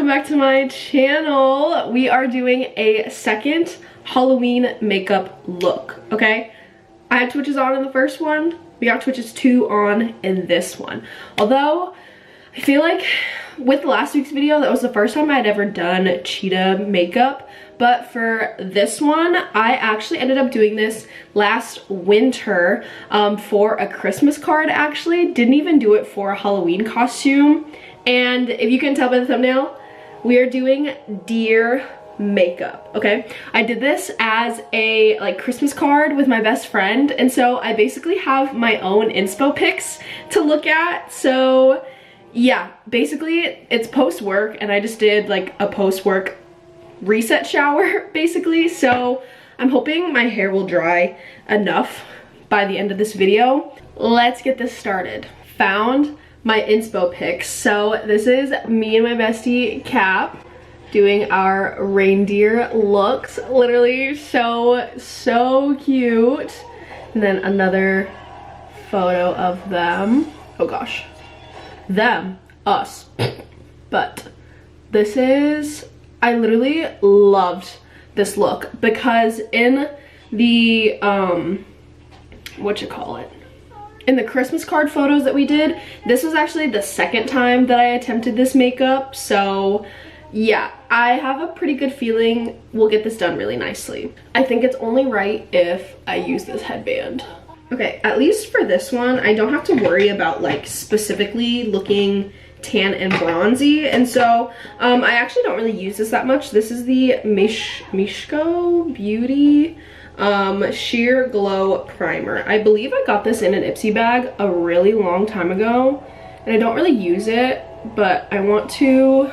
back to my channel. We are doing a second Halloween makeup look, okay? I had Twitches on in the first one. We got Twitches 2 on in this one. Although, I feel like with last week's video, that was the first time I had ever done cheetah makeup. But for this one, I actually ended up doing this last winter for a Christmas card, actually. Didn't even do it for a Halloween costume. And if you can tell by the thumbnail, we are doing deer makeup, okay? I did this as a Christmas card with my best friend, and so I basically have my own inspo pics to look at. So yeah, basically it's post-work, and I just did like a post-work reset shower basically. So I'm hoping my hair will dry enough by the end of this video. Let's get this started. Found my inspo pics. So this is me and my bestie Cap doing our reindeer looks. Literally so cute. And then another photo of them. Oh gosh, them, us. But this is, I literally loved this look because in the in the Christmas card photos that we did, this was actually the second time that I attempted this makeup. So yeah, I have a pretty good feeling we'll get this done really nicely. I think it's only right if I use this headband. Okay, at least for this one, I don't have to worry about like specifically looking tan and bronzy, and so I actually don't really use this that much. This is the Mishko Beauty Sheer Glow Primer. I believe I got this in an Ipsy bag a really long time ago, and I don't really use it, but I want to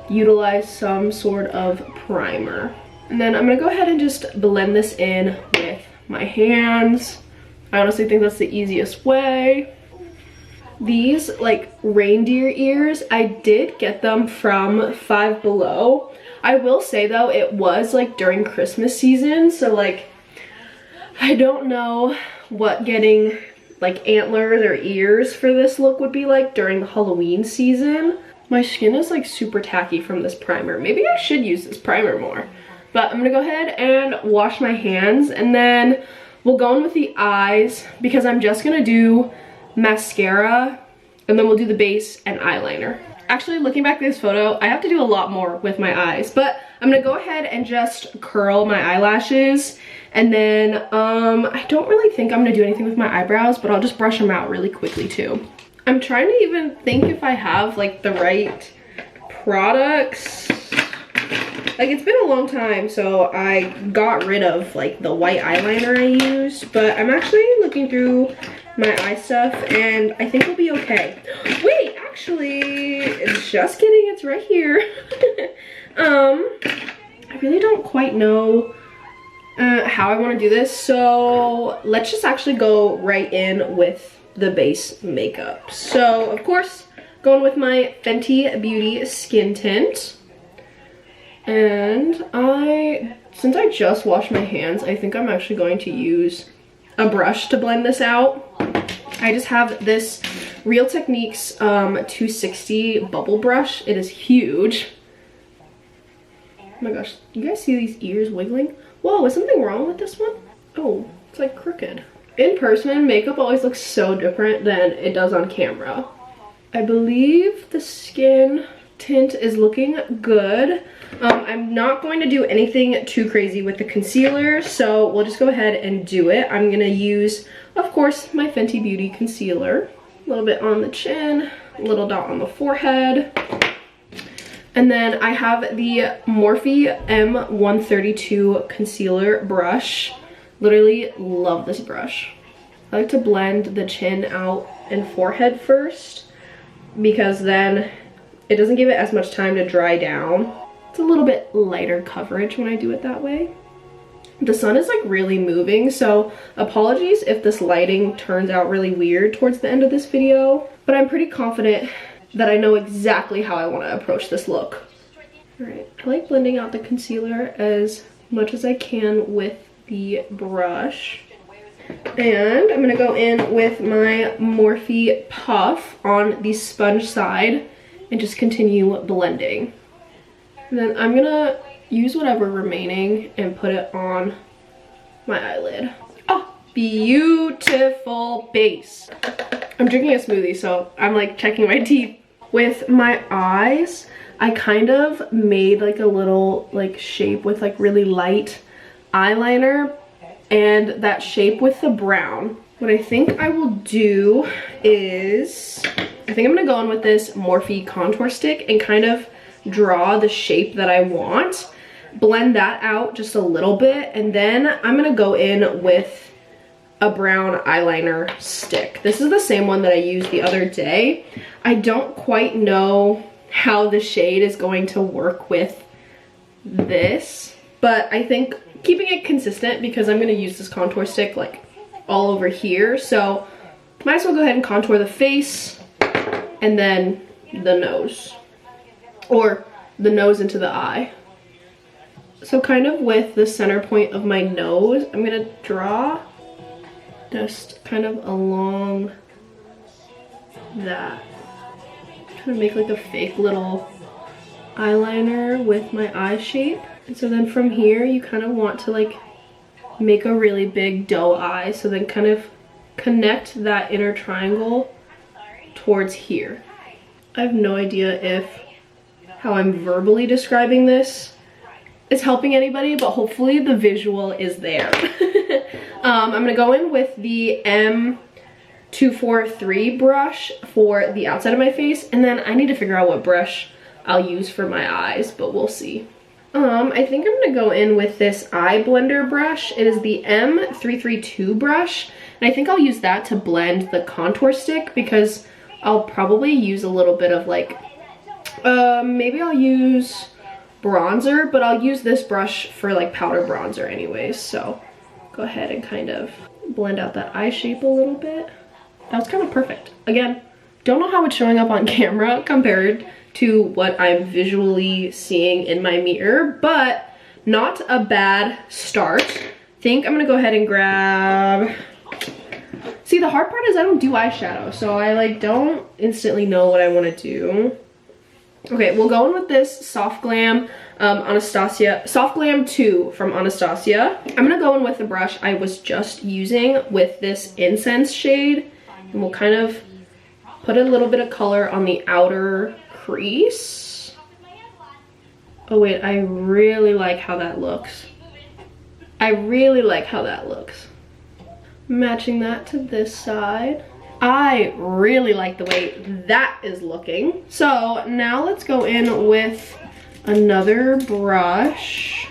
utilize some sort of primer. And then I'm gonna go ahead and just blend this in with my hands. I honestly think that's the easiest way. These like reindeer ears, I did get them from Five Below. I will say though, it was like during Christmas season, so like I don't know what getting like antlers or ears for this look would be like during the Halloween season. My skin is like super tacky from this primer. Maybe I should use this primer more. But I'm gonna go ahead and wash my hands, and then we'll go in with the eyes because I'm just gonna do mascara, and then we'll do the base and eyeliner. Actually, looking back at this photo, I have to do a lot more with my eyes, but I'm gonna go ahead and just curl my eyelashes, and then I don't really think I'm gonna do anything with my eyebrows, but I'll just brush them out really quickly too. I'm trying to even think if I have like the right products. Like, it's been a long time, so I got rid of like the white eyeliner I used, but I'm actually looking through my eye stuff and I think we'll be okay. Wait, actually, just kidding, it's right here. I really don't quite know how I want to do this, so let's just actually go right in with the base makeup. So of course, going with my Fenty Beauty skin tint. And since I just washed my hands, I think I'm actually going to use a brush to blend this out. I just have this Real Techniques 260 bubble brush. It is huge. Oh my gosh, you guys see these ears wiggling? Whoa, is something wrong with this one? Oh, it's like crooked. In person, makeup always looks so different than it does on camera. I believe the skin tint is looking good. I'm not going to do anything too crazy with the concealer, so we'll just go ahead and do it. I'm gonna use, of course, my Fenty Beauty concealer. A little bit on the chin, a little dot on the forehead. And then I have the Morphe M132 concealer brush. Literally love this brush. I like to blend the chin out and forehead first, because then it doesn't give it as much time to dry down. It's a little bit lighter coverage when I do it that way. The sun is like really moving, so apologies if this lighting turns out really weird towards the end of this video, but I'm pretty confident that I know exactly how I want to approach this look. All right, I like blending out the concealer as much as I can with the brush. And I'm gonna go in with my Morphe Puff on the sponge side and just continue blending. And then I'm gonna use whatever remaining and put it on my eyelid. Oh, beautiful base. I'm drinking a smoothie, so I'm like checking my teeth. With my eyes, I kind of made like a little like shape with like really light eyeliner and that shape with the brown. What I think I will do is, I think I'm gonna go in with this Morphe contour stick and kind of draw the shape that I want. Blend that out just a little bit, and then I'm gonna go in with a brown eyeliner stick. This is the same one that I used the other day. I don't quite know how the shade is going to work with this, but I think keeping it consistent, because I'm gonna use this contour stick like all over here, so might as well go ahead and contour the face and then the nose, or the nose into the eye. So kind of with the center point of my nose, I'm gonna draw just kind of along that. Kind of make like a fake little eyeliner with my eye shape. And so then from here, you kind of want to like make a really big doe eye. So then kind of connect that inner triangle towards here. I have no idea if how I'm verbally describing this is helping anybody, but hopefully the visual is there. I'm gonna go in with the M243 brush for the outside of my face, and then I need to figure out what brush I'll use for my eyes, but we'll see. I think I'm gonna go in with this eye blender brush. It is the M332 brush, and I think I'll use that to blend the contour stick, because I'll probably use a little bit of like, maybe I'll use bronzer, but I'll use this brush for like powder bronzer anyways. So go ahead and kind of blend out that eye shape a little bit. That was kind of perfect. Again, don't know how it's showing up on camera compared to what I'm visually seeing in my mirror, but not a bad start. I think I'm gonna go ahead and grab, see, the hard part is I don't do eyeshadow, so I like don't instantly know what I want to do. Okay, we'll go in with this Soft Glam Anastasia, Soft Glam 2 from Anastasia. I'm gonna go in with the brush I was just using with this Incense shade, and we'll kind of put a little bit of color on the outer crease. Oh wait, I really like how that looks. I really like how that looks. Matching that to this side. I really like the way that is looking. So now let's go in with another brush.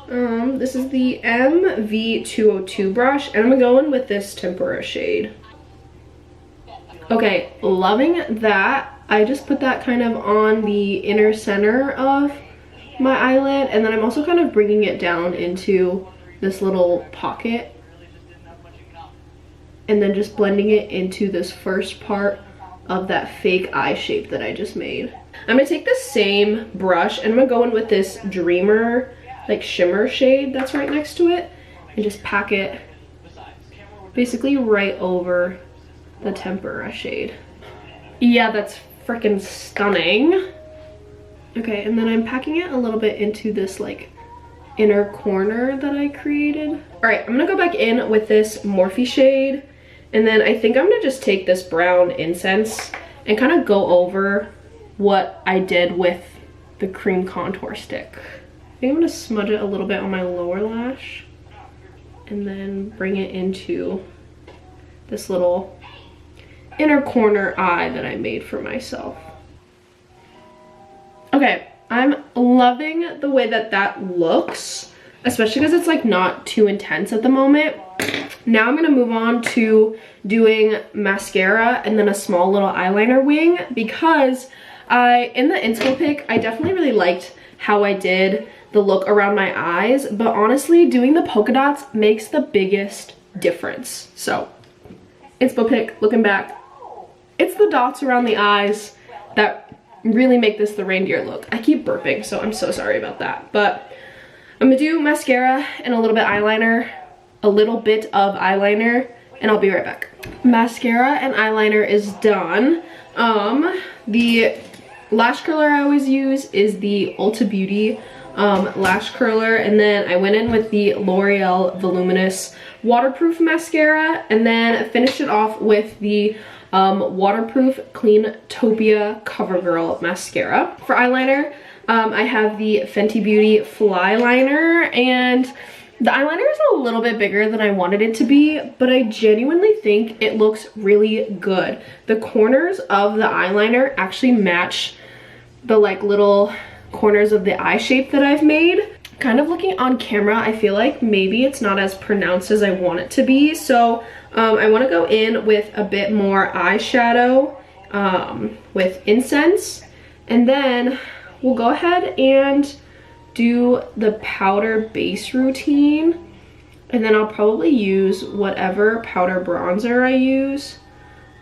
This is the MV202 brush, and I'm gonna go in with this Tempera shade. Okay, loving that. I just put that kind of on the inner center of my eyelid, and then I'm also kind of bringing it down into this little pocket, and then just blending it into this first part of that fake eye shape that I just made. I'm gonna take the same brush and I'm gonna go in with this Dreamer like shimmer shade that's right next to it, and just pack it basically right over the Tempera shade. Yeah, that's freaking stunning. Okay, and then I'm packing it a little bit into this like inner corner that I created. All right, I'm gonna go back in with this Morphe shade, and then I think I'm gonna just take this brown Incense and kind of go over what I did with the cream contour stick. I think I'm gonna smudge it a little bit on my lower lash and then bring it into this little inner corner eye that I made for myself. Okay, I'm loving the way that that looks, especially because it's like not too intense at the moment. Now I'm gonna move on to doing mascara and then a small little eyeliner wing, because in the inspo pic, I definitely really liked how I did the look around my eyes, but honestly, doing the polka dots makes the biggest difference. So, inspo pic, looking back, it's the dots around the eyes that really make this the reindeer look. I keep burping, so I'm so sorry about that. But I'm gonna do mascara and a little bit eyeliner, and I'll be right back. Mascara and eyeliner is done. The Lash curler I always use is the Ulta Beauty lash curler, and then I went in with the L'Oreal Voluminous waterproof mascara, and then finished it off with the waterproof Cleantopia CoverGirl mascara. For eyeliner, I have the Fenty Beauty Fly Liner, and the eyeliner is a little bit bigger than I wanted it to be, but I genuinely think it looks really good. The corners of the eyeliner actually match the like little corners of the eye shape that I've made. Kind of looking on camera, I feel like maybe it's not as pronounced as I want it to be, so I want to go in with a bit more eyeshadow with Incense, and then we'll go ahead and do the powder base routine, and then I'll probably use whatever powder bronzer I use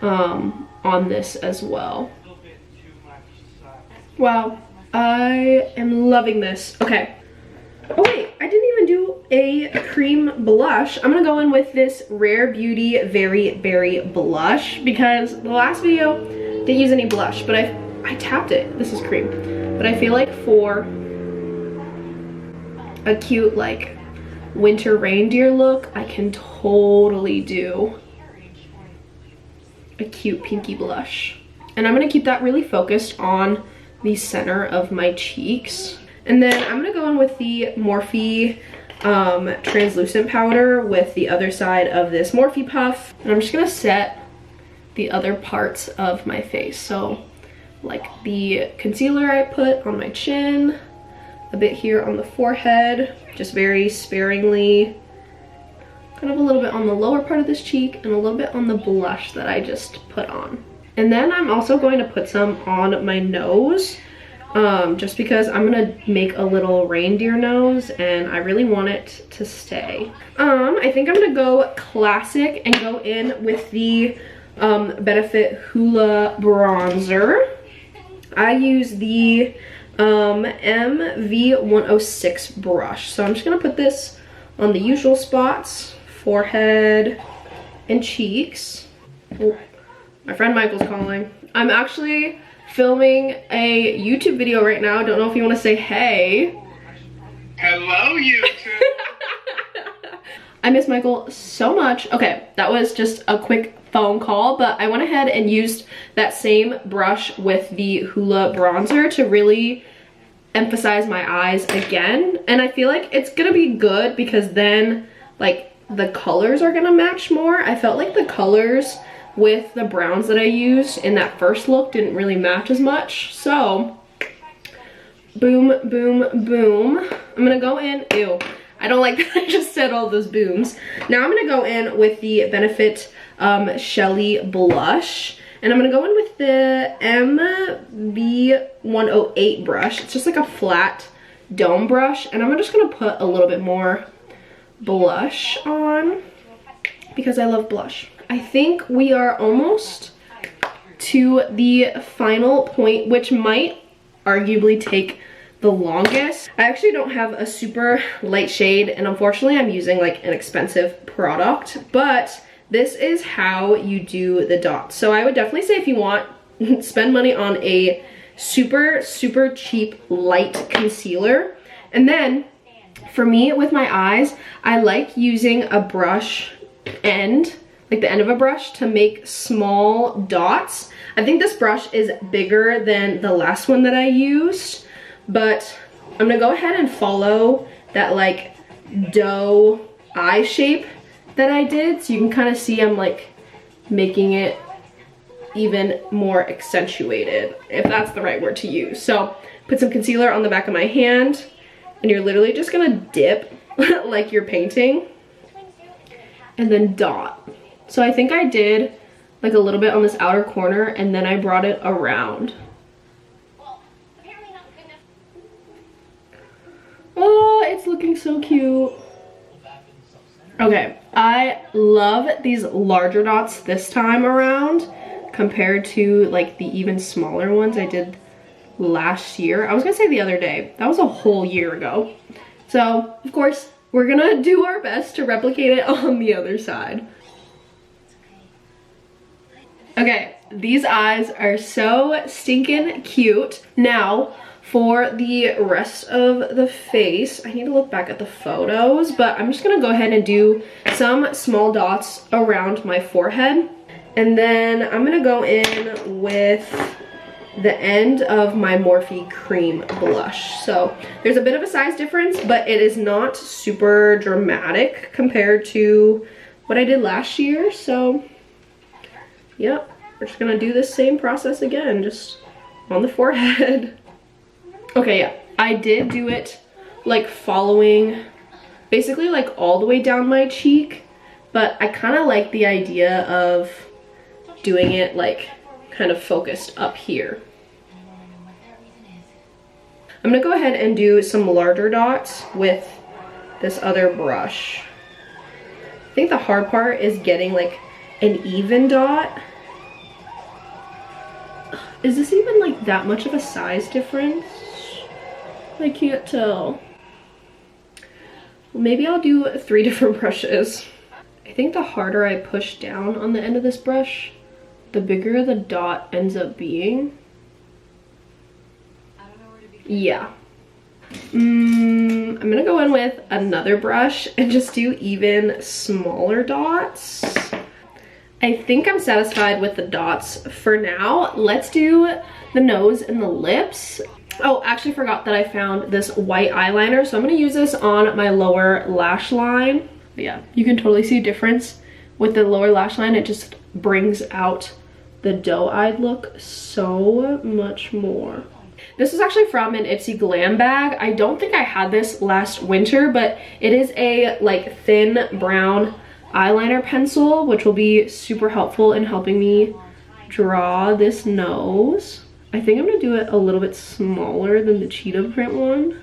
on this as well. Wow, I am loving this. Okay. Oh wait, I didn't even do a cream blush. I'm gonna go in with this Rare Beauty Very Berry blush because the last video didn't use any blush, but I tapped it. This is cream. But I feel like for a cute like winter reindeer look, I can totally do a cute pinky blush. And I'm gonna keep that really focused on the center of my cheeks. And then I'm gonna go in with the Morphe translucent powder with the other side of this Morphe puff. And I'm just gonna set the other parts of my face. So like the concealer I put on my chin, a bit here on the forehead, just very sparingly, kind of a little bit on the lower part of this cheek, and a little bit on the blush that I just put on. And then I'm also going to put some on my nose, just because I'm gonna make a little reindeer nose and I really want it to stay. I think I'm gonna go classic and go in with the Benefit Hoola bronzer. I use the MV106 brush. So I'm just gonna put this on the usual spots, forehead and cheeks. Oh, my friend Michael's calling. I'm actually filming a YouTube video right now. Don't know if you want to say hey. Hello, YouTube. I miss Michael so much. Okay, that was just a quick phone call, but I went ahead and used that same brush with the Hoola bronzer to really emphasize my eyes again. And I feel like it's gonna be good because then like the colors are gonna match more. I felt like the colors with the browns that I used in that first look didn't really match as much. So boom, boom, boom. I'm gonna go in, ew, I don't like that I just said all those booms. Now I'm gonna go in with the Benefit Shelly blush, and I'm gonna go in with the MB108 brush. It's just like a flat dome brush, and I'm just gonna put a little bit more blush on because I love blush. I think we are almost to the final point, which might arguably take the longest. I actually don't have a super light shade, and unfortunately I'm using like an expensive product, but this is how you do the dots. So I would definitely say if you want, spend money on a super, super cheap light concealer. And then for me with my eyes, I like using a brush end, like the end of a brush, to make small dots. I think this brush is bigger than the last one that I used, but I'm gonna go ahead and follow that like doe eye shape that I did, so you can kind of see I'm like making it even more accentuated, if that's the right word to use. So put some concealer on the back of my hand, and you're literally just gonna dip like you're painting, and then dot. So I think I did like a little bit on this outer corner, and then I brought it around. Oh, it's looking so cute. Okay, I love these larger dots this time around compared to like the even smaller ones I did last year. I was gonna say the other day. That was a whole year ago. So, of course, we're gonna do our best to replicate it on the other side. Okay, these eyes are so stinking cute. Now, for the rest of the face, I need to look back at the photos, but I'm just gonna go ahead and do some small dots around my forehead. And then I'm gonna go in with the end of my Morphe Cream Blush. So there's a bit of a size difference, but it is not super dramatic compared to what I did last year. So, yep, we're just gonna do this same process again, just on the forehead. Okay, yeah, I did do it like following basically like all the way down my cheek, but I kind of like the idea of doing it like kind of focused up here. I'm gonna go ahead and do some larger dots with this other brush. I think the hard part is getting like an even dot. Is this even like that much of a size difference? I can't tell. Well, maybe I'll do 3 different brushes. I think the harder I push down on the end of this brush, the bigger the dot ends up being. Yeah. I'm gonna go in with another brush and just do even smaller dots. I think I'm satisfied with the dots for now. Let's do the nose and the lips. Oh, actually forgot that I found this white eyeliner, so I'm gonna use this on my lower lash line. But yeah, you can totally see a difference with the lower lash line. It just brings out the doe-eyed look so much more. This is actually from an Ipsy Glam bag. I don't think I had this last winter, but it is a like thin brown eyeliner pencil, which will be super helpful in helping me draw this nose. I think I'm gonna do it a little bit smaller than the cheetah print one.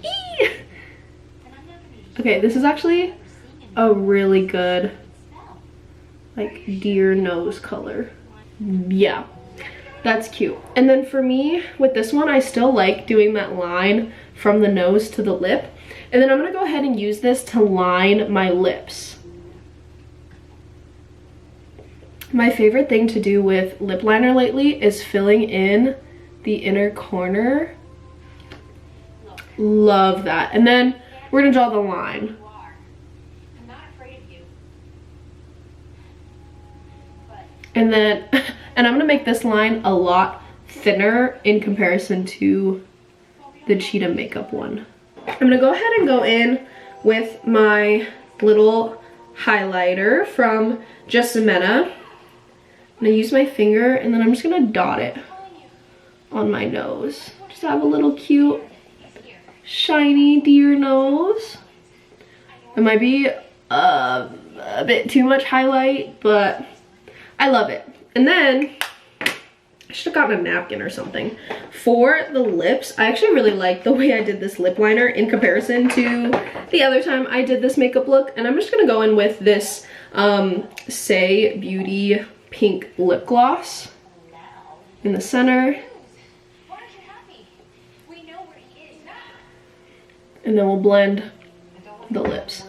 Eee! Okay, this is actually a really good like deer nose color. Yeah, that's cute. And then for me with this one, I still like doing that line from the nose to the lip. And then I'm gonna go ahead and use this to line my lips. My favorite thing to do with lip liner lately is filling in the inner corner. Love that. And then we're gonna draw the line. And then, and I'm gonna make this line a lot thinner in comparison to the cheetah makeup one. I'm gonna go ahead and go in with my little highlighter from Jessamena. I'm gonna use my finger and then I'm just gonna dot it on my nose. Just have a little cute, shiny deer nose. It might be a bit too much highlight, but I love it. And then I should have gotten a napkin or something. For the lips, I actually really like the way I did this lip liner in comparison to the other time I did this makeup look. And I'm just gonna go in with this Say Beauty pink lip gloss in the center. And then we'll blend the lips.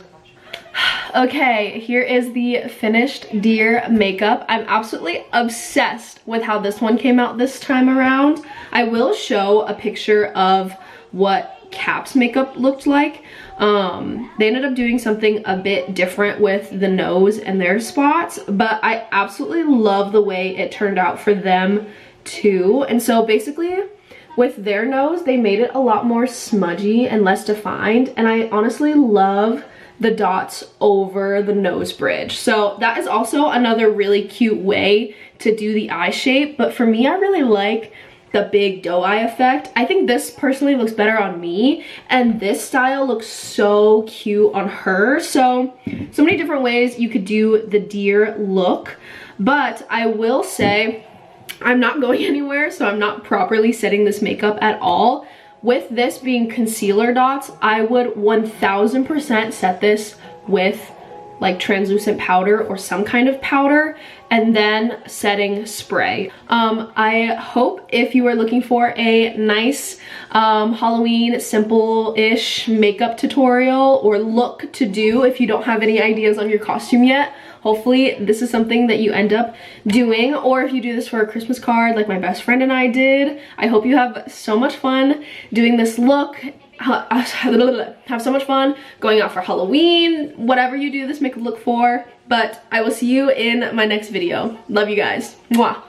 Okay, here is the finished deer makeup. I'm absolutely obsessed with how this one came out this time around. I will show a picture of what Cap's makeup looked like. They ended up doing something a bit different with the nose and their spots, but I absolutely love the way it turned out for them too. And so basically with their nose, they made it a lot more smudgy and less defined, and I honestly love the dots over the nose bridge. So that is also another really cute way to do the eye shape, but for me, I really like the big doe eye effect. I think this personally looks better on me, and this style looks so cute on her. So many different ways you could do the deer look, but I will say I'm not going anywhere, so I'm not properly setting this makeup at all. With this being concealer dots, I would 1000% set this with like translucent powder or some kind of powder, and then setting spray. I hope if you are looking for a nice Halloween simple-ish makeup tutorial or look to do if you don't have any ideas on your costume yet, hopefully this is something that you end up doing. Or if you do this for a Christmas card like my best friend and I did, I hope you have so much fun doing this look. Have so much fun going out for Halloween, whatever you do this makeup look for. But I will see you in my next video. Love you guys. Mwah.